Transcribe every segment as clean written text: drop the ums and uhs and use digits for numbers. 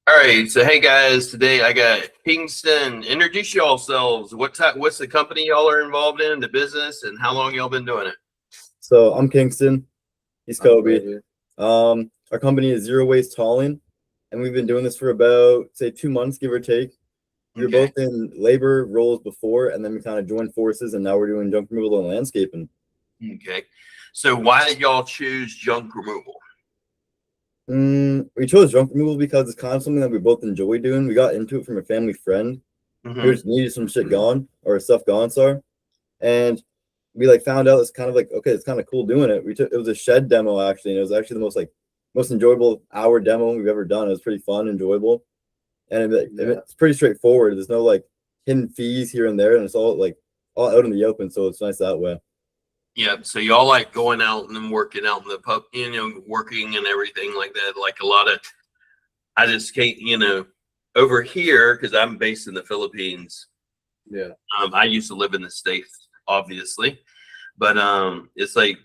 All right, so hey guys, today I got Kingston. Introduce yourselves. What's the company y'all are involved in, the business, and how long y'all been doing it? So I'm Kingston. He's Kobe. Our company is Zero Waste Hauling, and we've been doing this for about say 2 months, give or take. We were Okay. both in labor roles before, and then we kind of joined forces, and now we're doing junk removal and landscaping. Okay. So why did y'all choose junk removal? We chose junk removal because it's kind of something that we both enjoy doing. We got into it from a family friend who Mm-hmm. just needed some shit gone or stuff gone, sorry. And we like found out it's kind of like okay, it's kind of cool doing it. It was a shed demo actually, and it was actually the most enjoyable hour demo we've ever done. It was pretty fun, enjoyable, and it's pretty straightforward. There's no like hidden fees here and there, and it's all out in the open, so it's nice that way. Yeah. So y'all like going out and then working out in the pub, working and everything like that. Like a lot of, I just can't, over here because I'm based in the Philippines. Yeah. I used to live in the States, obviously, but it's like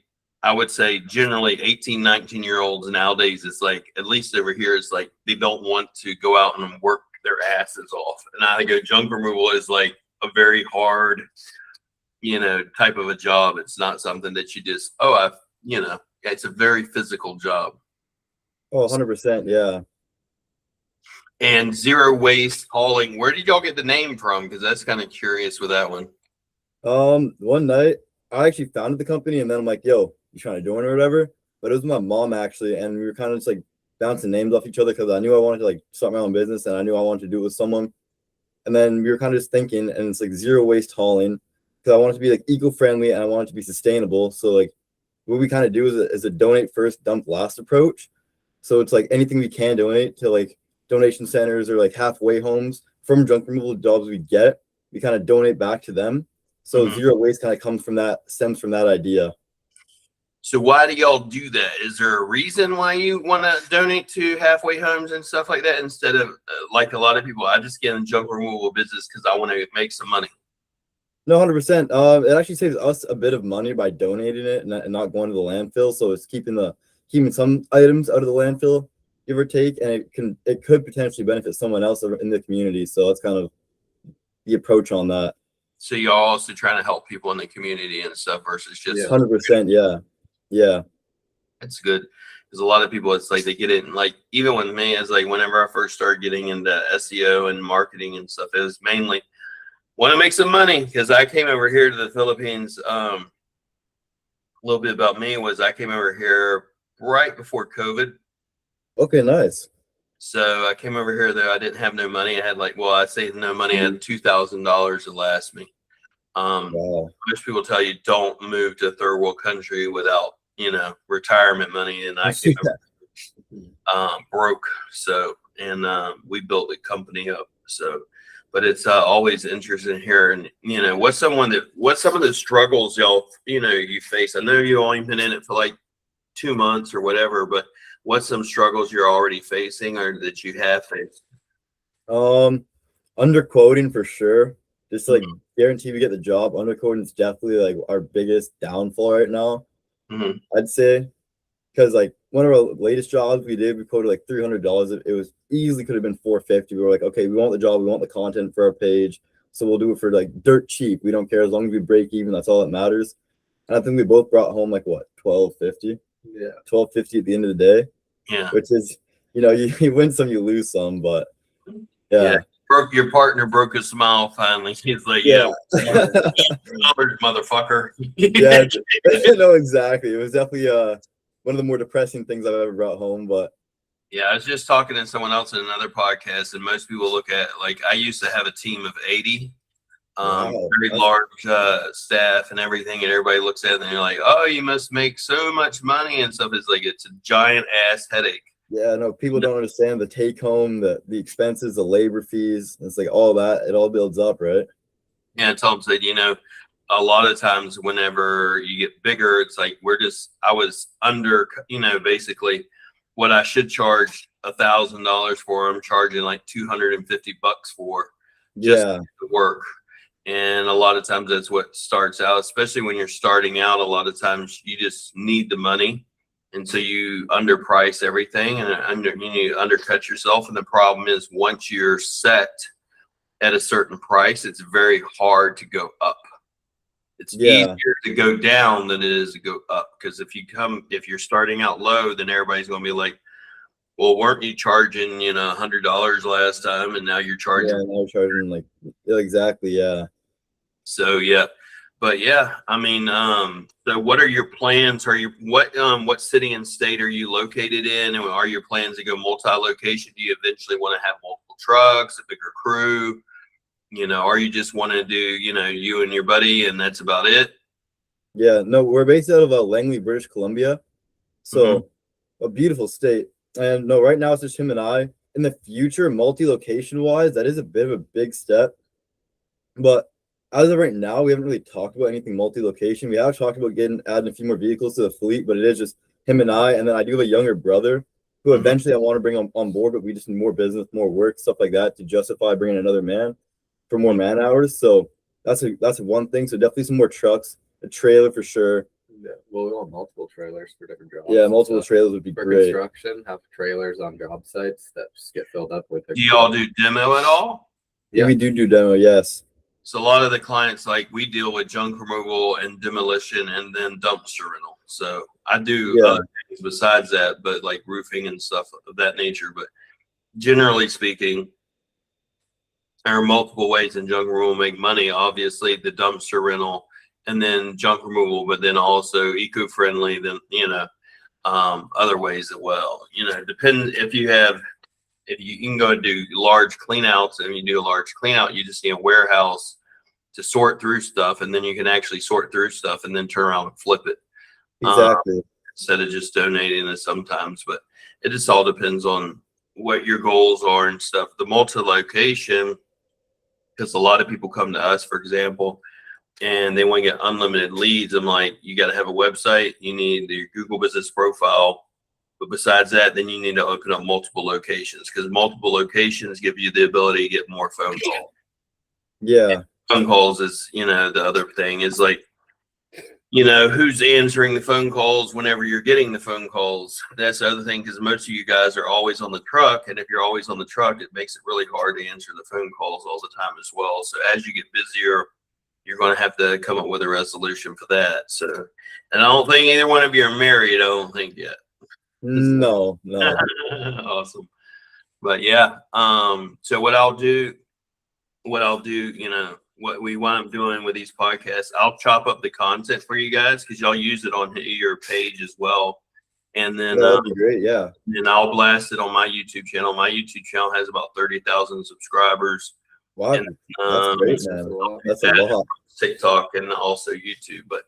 I would say generally 18, 19-year-olds nowadays, it's like, at least over here, it's like they don't want to go out and work their asses off. And I think junk removal is like a very hard, type of a job. It's not something that you just, it's a very physical job. Oh, 100%, yeah. And Zero Waste Hauling, where did y'all get the name from? Because that's kind of curious with that one. One night I actually founded the company, and then I'm like, "Yo, you trying to join or whatever?" But it was my mom actually, and we were kind of just like bouncing names off each other because I knew I wanted to like start my own business, and I knew I wanted to do it with someone. And then we were kind of just thinking, and it's like Zero Waste Hauling because I wanted to be like eco-friendly and I wanted to be sustainable. So like what we kind of do is a donate first, dump last approach. So it's like anything we can donate to like donation centers or like halfway homes from junk removal jobs we get, we kind of donate back to them. So Mhm. zero waste kind of stems from that idea. So why do y'all do that? Is there a reason why you want to donate to halfway homes and stuff like that instead of like a lot of people? I just get in junk removal business because I want to make some money. No, 100%. It actually saves us a bit of money by donating it and not going to the landfill. So it's keeping some items out of the landfill, give or take, and it could potentially benefit someone else in the community. So that's kind of the approach on that. So y'all also trying to help people in the community and stuff versus just 100%. Yeah. Yeah. It's good because a lot of people, it's like they get it. And like even with me, it's like whenever I first started getting into SEO and marketing and stuff, it was mainly want to make some money because I came over here to the Philippines. A little bit about me was I came over here right before COVID. Okay, nice. So I came over here though I didn't have no money. I had I say no money. I had $2,000 to last me. Wow. Most people tell you don't move to a third world country without retirement money, and I came over, broke. So and we built the company up. So, but it's always interesting here. And what's some of the struggles y'all you face? I know you only been in it for like 2 months or whatever, but what's some struggles you're already facing or that you have faced? Underquoting for sure. Just like guarantee we get the job. Underquoting is definitely like our biggest downfall right now. Mm-hmm. I'd say because like one of our latest jobs we quoted like $300. It was easily could have been $450. We were like, okay, we want the job, we want the content for our page, so we'll do it for like dirt cheap. We don't care as long as we break even. That's all that matters. And I think we both brought home like what, $12.50. Yeah, $12.50 at the end of the day. Yeah, which is you win some, you lose some, but yeah. Your partner broke a smile finally. He's like, Yeah. Motherfucker. Yeah, no, exactly. It was definitely one of the more depressing things I've ever brought home. But yeah, I was just talking to someone else in another podcast, and most people look at like I used to have a team of 80, wow, very large staff and everything, and everybody looks at it and they're like, "Oh, you must make so much money and stuff." It's like it's a giant ass headache. yeah, no, people don't understand the take home, the expenses, the labor fees. It's like all that, it all builds up, right? Yeah, Tom said, a lot of times whenever you get bigger, it's like I was under, basically what I should charge $1,000 for. I'm charging like $250 for just Yeah, to work. And a lot of times that's what starts out, especially when you're starting out. A lot of times you just need the money And so you underprice everything and you undercut yourself. And the problem is once you're set at a certain price, it's very hard to go up. It's easier to go down than it is to go up. Because if you're starting out low, then everybody's going to be like, well, weren't you charging, $100 last time, and now you're charging? Yeah, now you're charging like exactly, yeah. So yeah, but yeah, I mean, so what are your plans? What city and state are you located in, and are your plans to go multi-location? Do you eventually want to have multiple trucks, a bigger crew? Or you just want to do, you and your buddy, and that's about it? Yeah, no, we're based out of Langley, British Columbia, so a beautiful state. And no, right now it's just him and I. In the future, multi-location wise, that is a bit of a big step. But as of right now, we haven't really talked about anything multi-location. We have talked about adding a few more vehicles to the fleet, but it is just him and I. And then I do have a younger brother who eventually I want to bring on board, but we just need more business, more work, stuff like that to justify bringing another man for more man hours. So that's one thing. So definitely some more trucks, a trailer for sure. Yeah, well, we want multiple trailers for different jobs. Yeah, multiple trailers would be for great. Construction, have trailers on job sites that just get filled up with. Do y'all do demo at all? Yeah, we do demo. Yes. So a lot of the clients, like we deal with junk removal and demolition, and then dumpster rental. So I do other things besides that, but like roofing and stuff of that nature. But generally speaking, there are multiple ways in junk removal to make money. Obviously, the dumpster rental, and then junk removal, but then also eco-friendly, then, other ways as well. Depend if you can go and do large clean outs, and you do a large clean out, you just need a warehouse to sort through stuff, and then you can actually sort through stuff and then turn around and flip it. Exactly. Instead of just donating it sometimes, but it just all depends on what your goals are and stuff. The multi-location, because a lot of people come to us, for example, and they want to get unlimited leads. I'm like, you got to have a website, you need your Google business profile, but besides that, then you need to open up multiple locations, because multiple locations give you the ability to get more phone calls. Yeah. And phone calls is, the other thing is like, who's answering the phone calls whenever you're getting the phone calls. That's the other thing, because most of you guys are always on the truck, and if you're always on the truck, it makes it really hard to answer the phone calls all the time as well. So as you get busier, you're going to have to come up with a resolution for that. So, and I don't think either one of you are married. I don't think yet. No. Awesome. But yeah. So what I'll do, what we wind up doing with these podcasts, I'll chop up the content for you guys, because y'all use it on your page as well. And then that'd be great. Yeah. And I'll blast it on my YouTube channel. My YouTube channel has about 30,000 subscribers. Wow. And, that's great, man. That's a lot. TikTok and also YouTube. But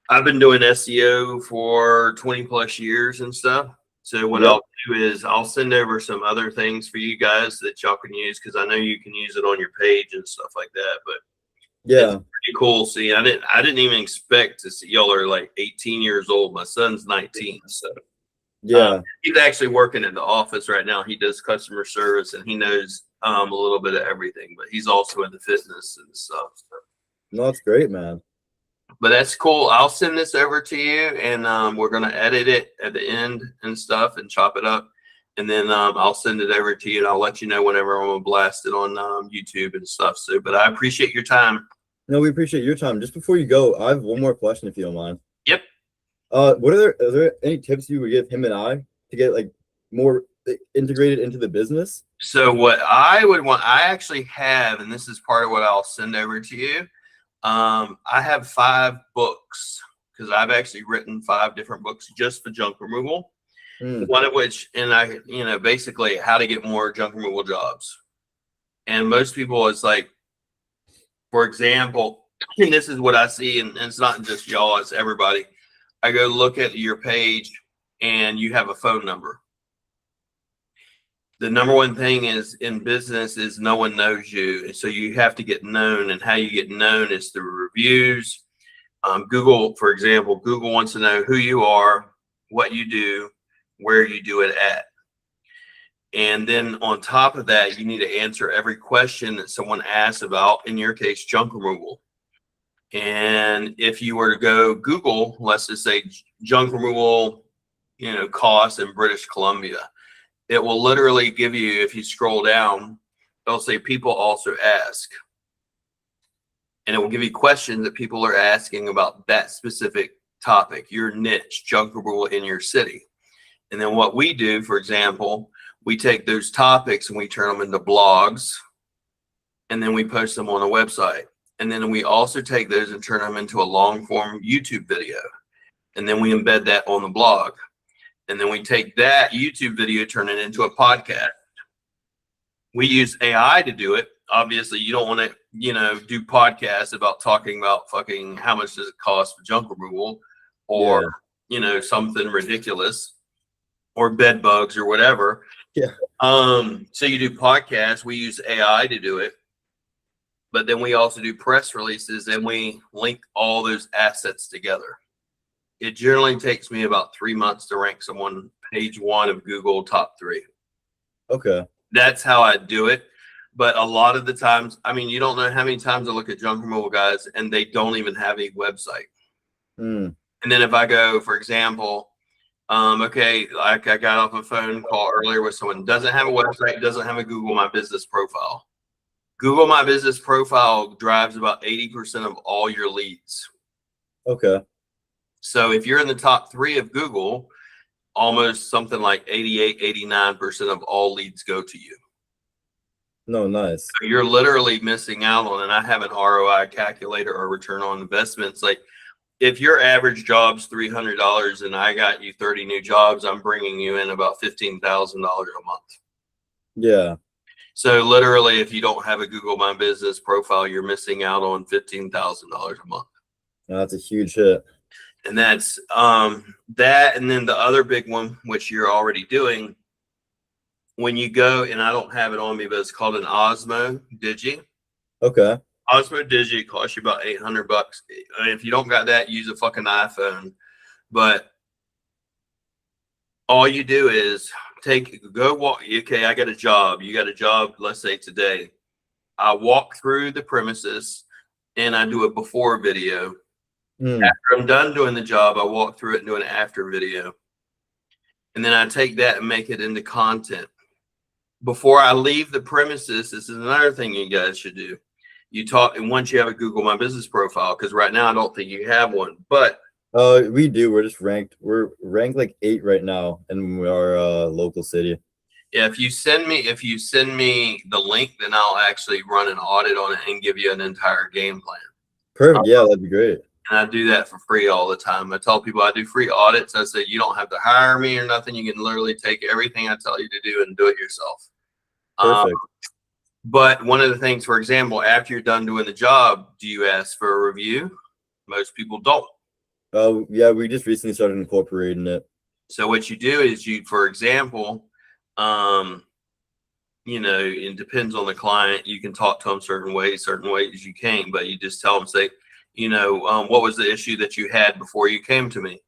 I've been doing SEO for 20 plus years and stuff. So what I'll do is I'll send over some other things for you guys that y'all can use, because I know you can use it on your page and stuff like that. But yeah, it's pretty cool. See, I didn't even expect to see y'all are like 18 years old. My son's 19. So yeah, he's actually working in the office right now. He does customer service, and he knows a little bit of everything, but he's also into fitness and stuff. So. No, that's great, man. But that's cool. I'll send this over to you, and we're going to edit it at the end and stuff and chop it up. And then I'll send it over to you, and I'll let you know whenever I'm going to blast it on YouTube and stuff. So, but I appreciate your time. No, we appreciate your time. Just before you go, I have one more question, if you don't mind. Yep. Are there any tips you would give him and I to get like more integrated into the business? So what I would want, I actually have, and this is part of what I'll send over to you. I have 5 books, because I've actually written 5 different books just for junk removal. One of which, and basically how to get more junk removal jobs. And most people, it's like, for example, and this is what I see, and it's not just y'all, it's everybody. I go look at your page and you have a phone number. The number one thing is in business is no one knows you. And so you have to get known, and how you get known is through reviews. Google, for example, Google wants to know who you are, what you do, where you do it at. And then on top of that, you need to answer every question that someone asks about, in your case, junk removal. And if you were to go Google, let's just say junk removal, costs in British Columbia. It will literally give you, if you scroll down, it'll say people also ask. And it will give you questions that people are asking about that specific topic, your niche, junk removal in your city. And then what we do, for example, we take those topics and we turn them into blogs, and then we post them on a website. And then we also take those and turn them into a long form YouTube video. And then we embed that on the blog. And then we take that YouTube video, turn it into a podcast. We use AI to do it. Obviously, you don't want to, do podcasts about talking about fucking how much does it cost for junk removal or, something ridiculous or bed bugs or whatever. Yeah. So you do podcasts. We use AI to do it. But then we also do press releases and we link all those assets together. It generally takes me about 3 months to rank someone page 1 of Google top 3. Okay. That's how I do it. But a lot of the times, you don't know how many times I look at junk removal guys and they don't even have a website. Mm. And then if I go, for example, like I got off a phone call earlier with someone who doesn't have a website, doesn't have a Google My Business profile. Google My Business profile drives about 80% of all your leads. Okay. So if you're in the top 3 of Google, almost something like 88, 89% of all leads go to you. No, nice. So you're literally missing out on, and I have an ROI calculator or return on investments. Like if your average job's $300 and I got you 30 new jobs, I'm bringing you in about $15,000 a month. Yeah. So literally, if you don't have a Google My Business profile, you're missing out on $15,000 a month. That's a huge hit. And that's that. And then the other big one, which you're already doing, when you go, and I don't have it on me, but it's called an Osmo Digi. Okay. Osmo Digi costs you about $800. If you don't got that, use a fucking iPhone. But all you do is go walk. Okay, I got a job. You got a job, let's say today. I walk through the premises and I do a before video. Mm. After I'm done doing the job, I walk through it and do an after video. And then I take that and make it into content. Before I leave the premises, this is another thing you guys should do. You talk, and once you have a Google My Business profile, because right now I don't think you have one, but we do. We're just ranked. We're ranked like 8 right now in our local city. yeah, if you send me the link, then I'll actually run an audit on it and give you an entire game plan. Perfect. Yeah, that'd be great. And I do that for free all the time. I tell people I do free audits. I say you don't have to hire me or nothing. You can literally take everything I tell you to do and do it yourself. Perfect. But one of the things, for example, after you're done doing the job, do you ask for a review? Most people don't. Yeah, we just recently started incorporating it. So what you do is for example, it depends on the client. You can talk to them certain ways you can't, but you just tell them, say, what was the issue that you had before you came to me?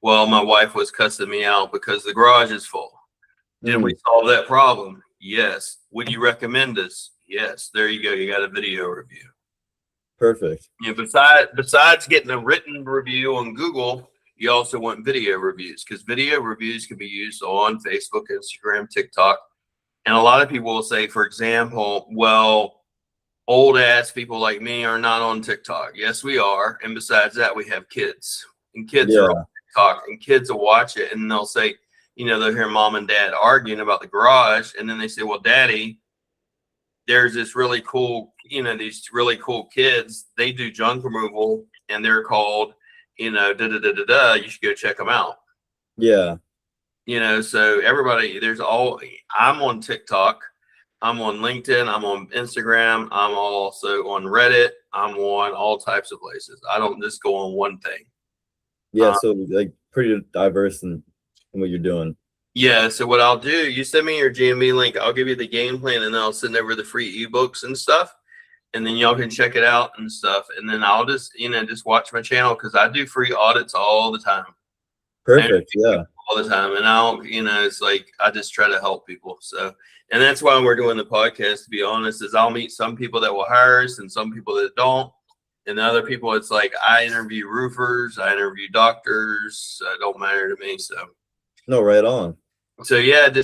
Well, my wife was cussing me out because the garage is full. Did we solve that problem? Yes. Would you recommend us? Yes. There you go. You got a video review. Perfect. Besides getting a written review on Google, you also want video reviews, because video reviews can be used on Facebook, Instagram, TikTok. And a lot of people will say, for example, well, old ass people like me are not on TikTok. Yes, we are. And besides that, we have kids, and kids are on TikTok, and kids will watch it and they'll say, they'll hear mom and dad arguing about the garage. And then they say, well, Daddy, there's this really cool, these really cool kids. They do junk removal and they're called, you should go check them out. Yeah. So everybody, I'm on TikTok. I'm on LinkedIn. I'm on Instagram. I'm also on Reddit. I'm on all types of places. I don't just go on one thing. Yeah. So like pretty diverse in what you're doing. Yeah. So what I'll do, you send me your GMB link. I'll give you the game plan and then I'll send over the free ebooks and stuff. And then y'all can check it out and stuff. And then I'll just, just watch my channel, because I do free audits all the time. Perfect. Yeah. All the time. And I'll, it's like, I just try to help people. So, and that's why we're doing the podcast, to be honest, is I'll meet some people that will hire us and some people that don't. And the other people, it's like, I interview roofers, I interview doctors. It don't matter to me. So No, right on. So yeah, just